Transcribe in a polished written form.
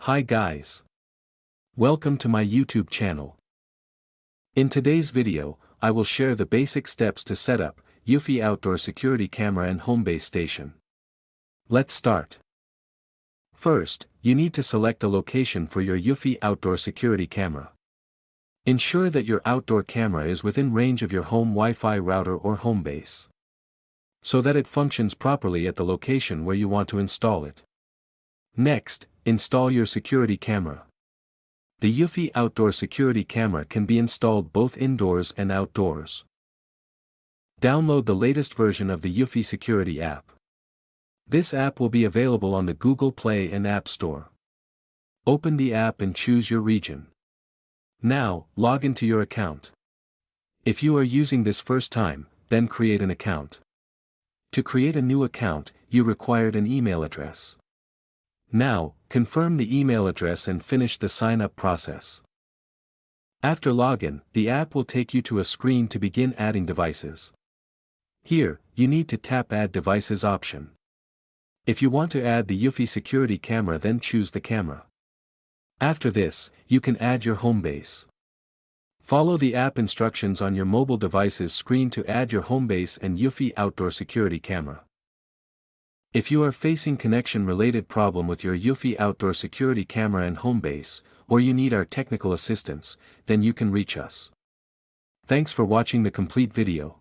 Hi guys. Welcome to my YouTube channel. In today's video, I will share the basic steps to set up Eufy Outdoor Security Camera and Homebase station. Let's start. First, you need to select a location for your Eufy Outdoor Security Camera. Ensure that your outdoor camera is within range of your home Wi-Fi router or Homebase, so that it functions properly at the location where you want to install it. Next, install your security camera. The Eufy Outdoor Security Camera can be installed both indoors and outdoors. Download the latest version of the Eufy Security app. This app will be available on the Google Play and App Store. Open the app and choose your region. Now, log into your account. If you are using this first time, then create an account. To create a new account, you required an email address. Now, confirm the email address and finish the sign-up process. After login, the app will take you to a screen to begin adding devices. Here, you need to tap Add Devices option. If you want to add the Eufy Security Camera, then choose the camera. After this, you can add your Homebase. Follow the app instructions on your mobile device's screen to add your Homebase and Eufy Outdoor Security Camera. If you are facing connection-related problem with your Eufy Outdoor Security Camera and Homebase, or you need our technical assistance, then you can reach us. Thanks for watching the complete video.